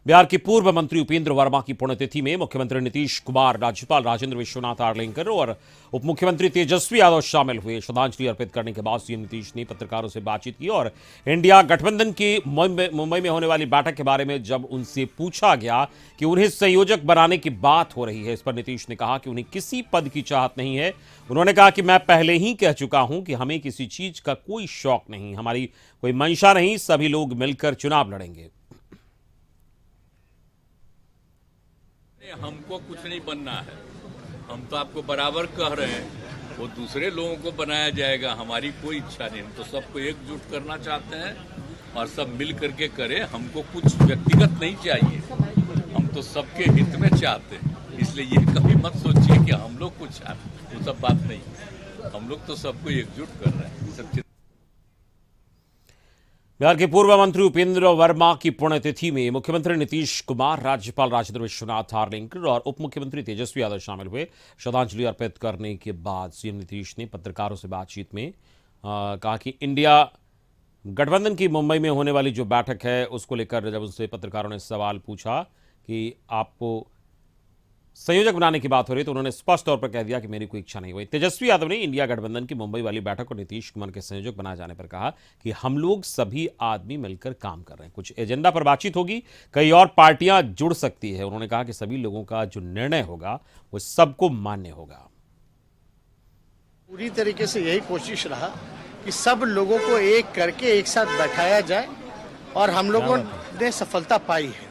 बिहार के पूर्व मंत्री उपेंद्र वर्मा की पुण्यतिथि में मुख्यमंत्री नीतीश कुमार, राज्यपाल राजेंद्र विश्वनाथ आर्लेकर और उप मुख्यमंत्री तेजस्वी यादव शामिल हुए। श्रद्धांजलि अर्पित करने के बाद सीएम नीतीश ने पत्रकारों से बातचीत की और इंडिया गठबंधन की मुंबई में होने वाली बैठक के बारे में जब उनसे पूछा गया कि उन्हें संयोजक बनाने की बात हो रही है, इस पर नीतीश ने कहा कि उन्हें किसी पद की चाहत नहीं है। उन्होंने कहा कि मैं पहले ही कह चुका हूं कि हमें किसी चीज का कोई शौक नहीं, हमारी कोई मंशा नहीं, सभी लोग मिलकर चुनाव लड़ेंगे। हमको कुछ नहीं बनना है, हम तो आपको बराबर कह रहे हैं, वो दूसरे लोगों को बनाया जाएगा, हमारी कोई इच्छा नहीं। हम तो सबको एकजुट करना चाहते हैं और सब मिल करके करें। हमको कुछ व्यक्तिगत नहीं चाहिए, हम तो सबके हित में चाहते हैं। इसलिए ये कभी मत सोचिए कि हम लोग कुछ चाहते, वो सब बात नहीं। हम लोग तो सबको एकजुट कर रहे हैं। सब बिहार के पूर्व मंत्री उपेंद्र वर्मा की पुण्यतिथि में मुख्यमंत्री नीतीश कुमार, राज्यपाल राजेंद्र विश्वनाथ आर्लेकर और उप मुख्यमंत्री तेजस्वी यादव शामिल हुए। श्रद्धांजलि अर्पित करने के बाद सीएम नीतीश ने पत्रकारों से बातचीत में कहा कि इंडिया गठबंधन की मुंबई में होने वाली जो बैठक है उसको लेकर जब उनसे पत्रकारों ने सवाल पूछा कि आपको संयोजक बनाने की बात हो रही तो उन्होंने स्पष्ट तौर पर कह दिया कि मेरी कोई इच्छा नहीं हुई। तेजस्वी यादव ने इंडिया गठबंधन की मुंबई वाली बैठक और नीतीश कुमार के संयोजक बनाए जाने पर कहा कि हम लोग सभी आदमी मिलकर काम कर रहे हैं, कुछ एजेंडा पर बातचीत होगी, कई और पार्टियां जुड़ सकती है। उन्होंने कहा कि सभी लोगों का जो निर्णय होगा वो सबको मान्य होगा। पूरी तरीके से यही कोशिश रहा कि सब लोगों को एक करके एक साथ बैठाया जाए और हम लोगों ने सफलता पाई है।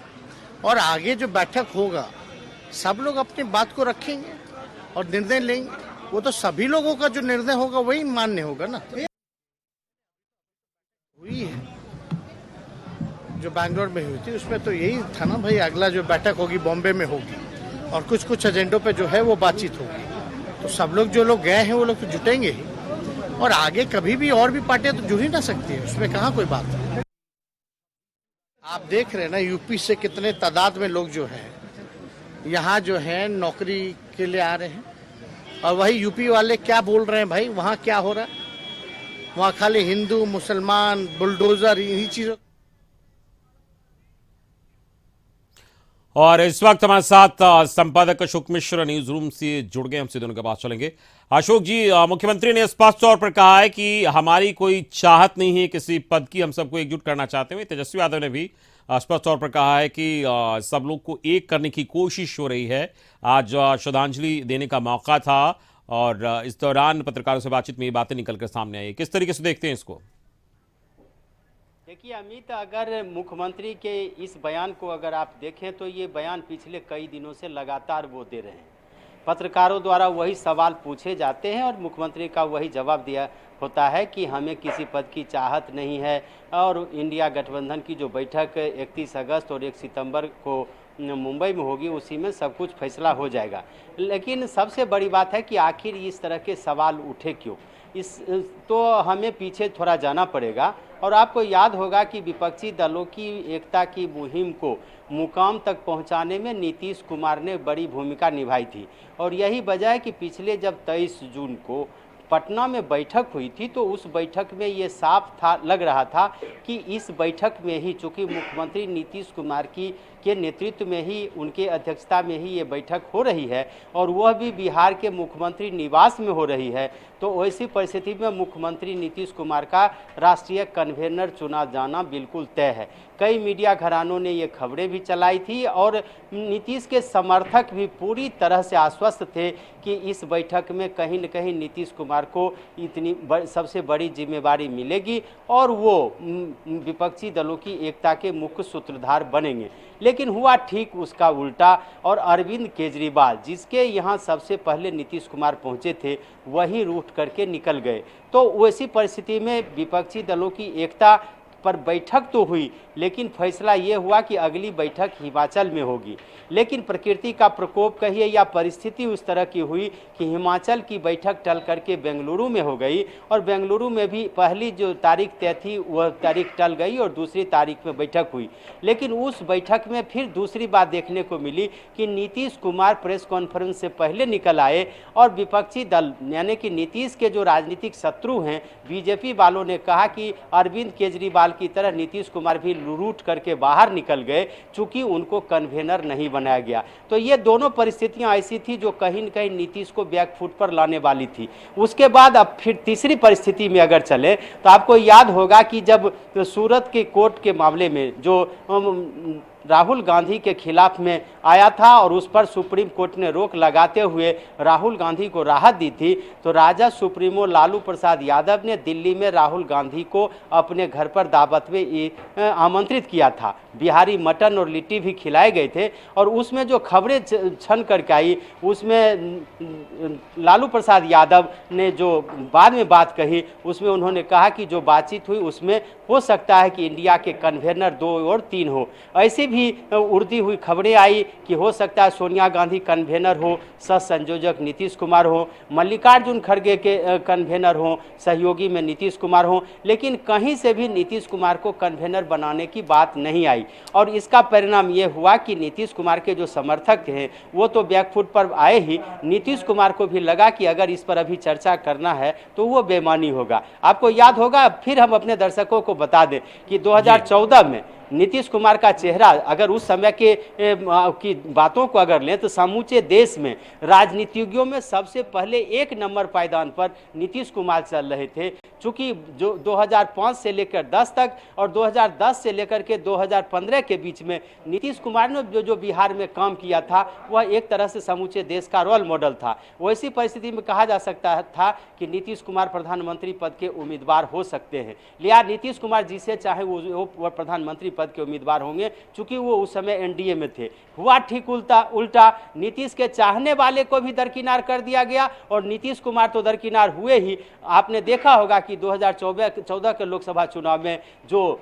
और आगे जो बैठक होगा सब लोग अपनी बात को रखेंगे और निर्णय लेंगे। वो तो सभी लोगों का जो निर्णय होगा वही मान्य होगा ना। हुई है जो बैंगलोर में हुई थी उसमें तो यही था ना भाई, अगला जो बैठक होगी बॉम्बे में होगी और कुछ कुछ एजेंडों पे जो है वो बातचीत होगी। तो सब लोग जो लोग गए हैं वो लोग तो जुटेंगे ही और आगे कभी भी और भी पार्टियां तो जुड़ ही ना सकती है, उसमें कहाँ कोई बात है। आप देख रहे हैं ना यूपी से कितने तादाद में लोग जो है यहाँ जो है नौकरी के लिए आ रहे हैं और वही यूपी वाले क्या बोल रहे हैं भाई, वहाँ क्या हो रहा है, वहाँ खाली हिंदू मुसलमान बुलडोजर इन्हीं चीजों। और इस वक्त हमारे साथ संपादक अशोक मिश्र न्यूज रूम से जुड़ गए, हमसे दोनों के पास चलेंगे। अशोक जी, मुख्यमंत्री ने स्पष्ट तौर पर कहा है कि हमारी कोई चाहत नहीं है किसी पद की, हम सबको एकजुट करना चाहते हैं। तेजस्वी यादव ने भी स्पष्ट तौर पर कहा है कि सब लोग को एक करने की कोशिश हो रही है। आज श्रद्धांजलि देने का मौका था और इस दौरान पत्रकारों से बातचीत में ये बातें निकलकर सामने आई। किस तरीके से देखते हैं इसको? देखिए अमित, अगर मुख्यमंत्री के इस बयान को अगर आप देखें तो ये बयान पिछले कई दिनों से लगातार वो दे रहे हैं। पत्रकारों द्वारा वही सवाल पूछे जाते हैं और मुख्यमंत्री का वही जवाब दिया होता है कि हमें किसी पद की चाहत नहीं है और इंडिया गठबंधन की जो बैठक 31 अगस्त और 1 सितंबर को मुंबई में होगी उसी में सब कुछ फैसला हो जाएगा। लेकिन सबसे बड़ी बात है कि आखिर इस तरह के सवाल उठे क्यों, इस तो हमें पीछे थोड़ा जाना पड़ेगा। और आपको याद होगा कि विपक्षी दलों की एकता की मुहिम को मुकाम तक पहुंचाने में नीतीश कुमार ने बड़ी भूमिका निभाई थी और यही वजह है कि पिछले जब 23 जून को पटना में बैठक हुई थी तो उस बैठक में ये साफ था, लग रहा था कि इस बैठक में ही, चूँकि मुख्यमंत्री नीतीश कुमार के नेतृत्व में ही, उनके अध्यक्षता में ही ये बैठक हो रही है और वह भी बिहार के मुख्यमंत्री निवास में हो रही है, तो ऐसी परिस्थिति में मुख्यमंत्री नीतीश कुमार का राष्ट्रीय कन्वेनर चुना जाना बिल्कुल तय है। कई मीडिया घरानों ने ये खबरें भी चलाई थी और नीतीश के समर्थक भी पूरी तरह से आश्वस्त थे कि इस बैठक में कहीं न कहीं नीतीश कुमार को इतनी सबसे बड़ी जिम्मेवारी मिलेगी और वो विपक्षी दलों की एकता के मुख्य सूत्रधार बनेंगे। लेकिन हुआ ठीक उसका उल्टा और अरविंद केजरीवाल, जिसके यहाँ सबसे पहले नीतीश कुमार पहुँचे थे, वहीं रूठ करके निकल गए। तो वैसी परिस्थिति में विपक्षी दलों की एकता पर बैठक तो हुई लेकिन फैसला ये हुआ कि अगली बैठक हिमाचल में होगी। लेकिन प्रकृति का प्रकोप कहिए या परिस्थिति उस तरह की हुई कि हिमाचल की बैठक टल करके बेंगलुरु में हो गई और बेंगलुरु में भी पहली जो तारीख तय थी वह तारीख टल गई और दूसरी तारीख में बैठक हुई। लेकिन उस बैठक में फिर दूसरी बात देखने को मिली कि नीतीश कुमार प्रेस कॉन्फ्रेंस से पहले निकल आए और विपक्षी दल यानी कि नीतीश के जो राजनीतिक शत्रु हैं बीजेपी वालों ने कहा कि अरविंद केजरीवाल की तरह नीतीश कुमार भी रूठ करके बाहर निकल गए, चूंकि उनको कन्वेनर नहीं बनाया गया। तो ये दोनों परिस्थितियां ऐसी थी जो कहीं न कहीं नीतीश को बैकफुट पर लाने वाली थी। उसके बाद अब फिर तीसरी परिस्थिति में अगर चले तो आपको याद होगा कि जब सूरत के कोर्ट के मामले में जो राहुल गांधी के खिलाफ में आया था और उस पर सुप्रीम कोर्ट ने रोक लगाते हुए राहुल गांधी को राहत दी थी, तो राजद सुप्रीमो लालू प्रसाद यादव ने दिल्ली में राहुल गांधी को अपने घर पर दावत में आमंत्रित किया था। बिहारी मटन और लिट्टी भी खिलाए गए थे और उसमें जो खबरें छन करके आई उसमें लालू प्रसाद यादव ने जो बाद में बात कही उसमें उन्होंने कहा कि जो बातचीत हुई उसमें हो सकता है कि इंडिया के कन्वेनर 2 और 3 हो। ऐसी भी उड़ती हुई खबरें आई कि हो सकता है सोनिया गांधी कन्वेनर हो, सह संयोजक नीतीश कुमार हो, मल्लिकार्जुन खड़गे के कन्वेनर हो, सहयोगी में नीतीश कुमार हो, लेकिन कहीं से भी नीतीश कुमार को कन्वेनर बनाने की बात नहीं आई। और इसका परिणाम ये हुआ कि नीतीश कुमार के जो समर्थक हैं वो तो बैकफुट पर आए ही, नीतीश कुमार को भी लगा कि अगर इस पर अभी चर्चा करना है तो वो बेईमानी होगा। आपको याद होगा, फिर हम अपने दर्शकों को बता दें कि 2014 में नीतीश कुमार का चेहरा अगर उस समय की बातों को अगर लें तो समूचे देश में राजनीतिज्ञों में सबसे पहले 1 नंबर पायदान पर नीतीश कुमार चल रहे थे। चूंकि जो 2005 से लेकर 10 तक और 2010 से लेकर के 2015 के बीच में नीतीश कुमार ने जो बिहार में काम किया था वह एक तरह से समूचे देश का रोल मॉडल था। वैसी परिस्थिति में कहा जा सकता था कि नीतीश कुमार प्रधानमंत्री पद के उम्मीदवार हो सकते हैं, लिया नीतीश कुमार जिसे चाहे वो प्रधानमंत्री पद के उम्मीदवार होंगे, चूंकि वो उस समय एनडीए में थे। हुआ ठीक उल्टा, नीतीश के चाहने वाले को भी दरकिनार कर दिया गया और नीतीश कुमार तो दरकिनार हुए ही। आपने देखा होगा कि 2014 के लोकसभा चुनाव में जो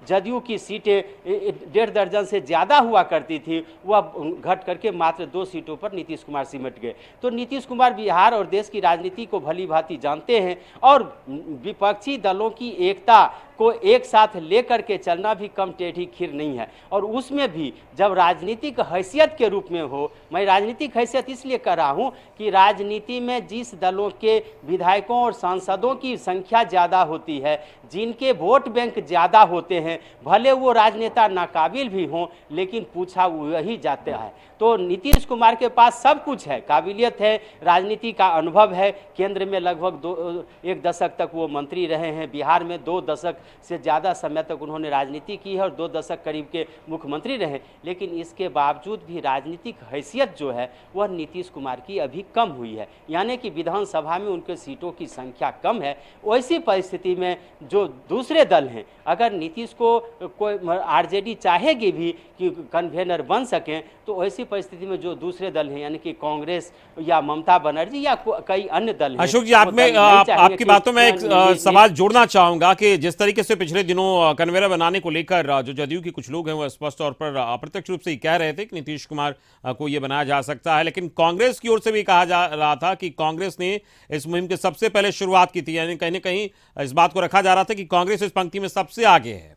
जदयू की सीटें 1.5 दर्जन से ज़्यादा हुआ करती थी वह घट करके मात्र 2 सीटों पर नीतीश कुमार सिमट गए। तो नीतीश कुमार बिहार और देश की राजनीति को भली भांति जानते हैं और विपक्षी दलों की एकता को एक साथ लेकर के चलना भी कम टेढ़ी खीर नहीं है। और उसमें भी जब राजनीतिक हैसियत के रूप में हो, मैं राजनीतिक हैसियत इसलिए कर रहा हूं कि राजनीति में जिस दलों के विधायकों और सांसदों की संख्या ज़्यादा होती है, जिनके वोट बैंक ज़्यादा होते हैं, भले वो राजनेता नाकाबिल भी हों लेकिन पूछा वही जाता है। तो नीतीश कुमार के पास सब कुछ है, काबिलियत है, राजनीति का अनुभव है। केंद्र में लगभग 1 दशक तक वो मंत्री रहे हैं, बिहार में 2 दशक से ज़्यादा समय तक उन्होंने राजनीति की है और 2 दशक करीब के मुख्यमंत्री रहे। लेकिन इसके बावजूद भी राजनीतिक हैसियत जो है वह नीतीश कुमार की अभी कम हुई है, यानी कि विधानसभा में उनके सीटों की संख्या कम है। वैसी परिस्थिति में जो दूसरे दल हैं, अगर नीतीश को कोई आरजेडी चाहेगी भी कि कन्वेनर बन सकें, तो ऐसी परिस्थिति में जो दूसरे दल हैं यानी कि कांग्रेस या ममता बनर्जी या कई अन्य दल हैं। अशोक जी, आपकी बातों में एक सवाल जोड़ना चाहूंगा कि जिस तरीके से पिछले दिनों कन्वेनर बनाने को लेकर जो जदयू के कुछ लोग हैं वो स्पष्ट तौर पर अप्रत्यक्ष रूप से ही कह रहे थे कि नीतीश कुमार को ये बनाया जा सकता है, लेकिन कांग्रेस की ओर से भी कहा जा रहा था कि कांग्रेस ने इस मुहिम के सबसे पहले शुरुआत की थी, यानी कहीं ना कहीं इस बात को रखा जा रहा था कि कांग्रेस इस पंक्ति में सबसे आगे है।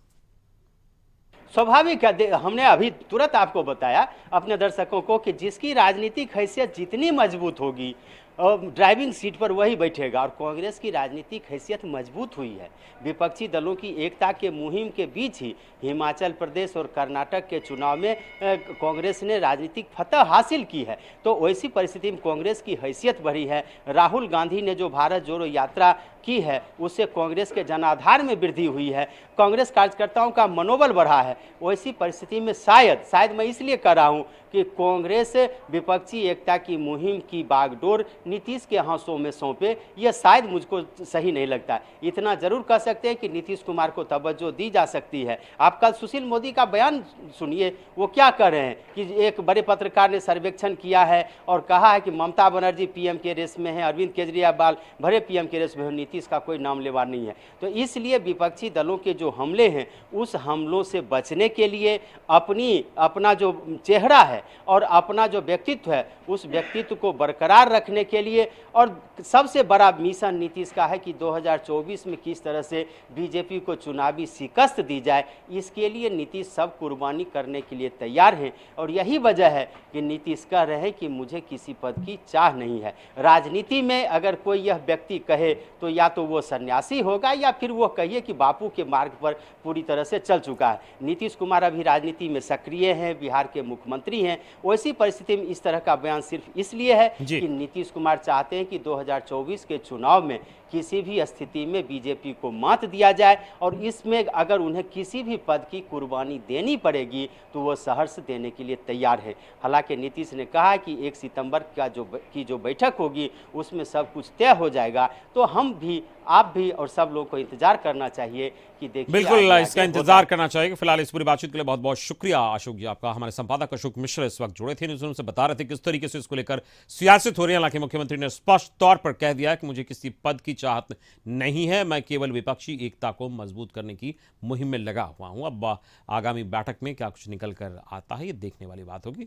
स्वाभाविक है, हमने अभी तुरंत आपको बताया अपने दर्शकों को कि जिसकी राजनीतिक हैसियत जितनी मजबूत होगी ड्राइविंग सीट पर वही बैठेगा। और कांग्रेस की राजनीतिक हैसियत मजबूत हुई है विपक्षी दलों की एकता के मुहिम के बीच ही। हिमाचल प्रदेश और कर्नाटक के चुनाव में कांग्रेस ने राजनीतिक फतह हासिल की है, तो वैसी परिस्थिति में कांग्रेस की हैसियत बढ़ी है। राहुल गांधी ने जो भारत जोड़ो यात्रा की है उससे कांग्रेस के जनाधार में वृद्धि हुई है, कांग्रेस कार्यकर्ताओं का मनोबल बढ़ा है। वैसी परिस्थिति में शायद मैं इसलिए कर रहा हूं कि कांग्रेस विपक्षी एकता की मुहिम की बागडोर नीतीश के हाथों में सौंपे, यह शायद मुझको सही नहीं लगता। इतना जरूर कह सकते हैं कि नीतीश कुमार को तवज्जो दी जा सकती है। आप कल सुशील मोदी का बयान सुनिए, वो क्या कर रहे हैं कि एक बड़े पत्रकार ने सर्वेक्षण किया है और कहा है कि ममता बनर्जी पीएम के रेस में है, अरविंद केजरीवाल भरे पीएम के रेस में है, नीतीश का कोई नाम लेवा नहीं है। तो इसलिए विपक्षी दलों के जो हमले हैं उस हमलों से बचने के लिए अपना जो चेहरा है और अपना जो व्यक्तित्व है उस व्यक्तित्व को बरकरार रखने के लिए, और सबसे बड़ा मिशन नीतीश का है कि 2024 में किस तरह से बीजेपी को चुनावी शिकस्त दी जाए, इसके लिए नीतीश सब कुर्बानी करने के लिए तैयार हैं। और यही वजह है कि नीतीश कह रहे हैं कि मुझे किसी पद की चाह नहीं है। राजनीति में अगर कोई यह व्यक्ति कहे तो या तो वो सन्यासी होगा या फिर वो कहिए कि बापू के मार्ग पर पूरी तरह से चल चुका है। नीतीश कुमार अभी राजनीति में सक्रिय हैं, बिहार के मुख्यमंत्री हैं। वैसी परिस्थिति में इस तरह का बयान सिर्फ इसलिए है जी। कि नीतीश कुमार चाहते हैं कि 2024 के चुनाव में किसी भी स्थिति में बीजेपी को मात दिया जाए, और इसमें अगर उन्हें किसी भी पद की कुर्बानी देनी पड़ेगी तो वो सहर्ष देने के लिए तैयार है। हालांकि नीतीश ने कहा है कि 1 सितंबर का जो बैठक होगी उसमें सब कुछ तय हो जाएगा। तो हम भी, आप भी और सब लोग को इंतजार करना चाहिए कि देखिए बिल्कुल आगे इसका आगे इंतजार होता करना चाहिए। फिलहाल इस पूरी बातचीत के लिए बहुत बहुत शुक्रिया अशोक जी आपका। हमारे संपादक अशोक मिश्र इस वक्त जुड़े थे, न्यूज़रूम से बता रहे थे किस तरीके से इसको लेकर सियासत हो रही है। हालांकि मुख्यमंत्री ने स्पष्ट तौर पर कह दिया है कि मुझे किसी पद की चाहत नहीं है, मैं केवल विपक्षी एकता को मजबूत करने की मुहिम में लगा हुआ हूं। अब आगामी बैठक में क्या कुछ निकल कर आता है ये देखने वाली बात होगी।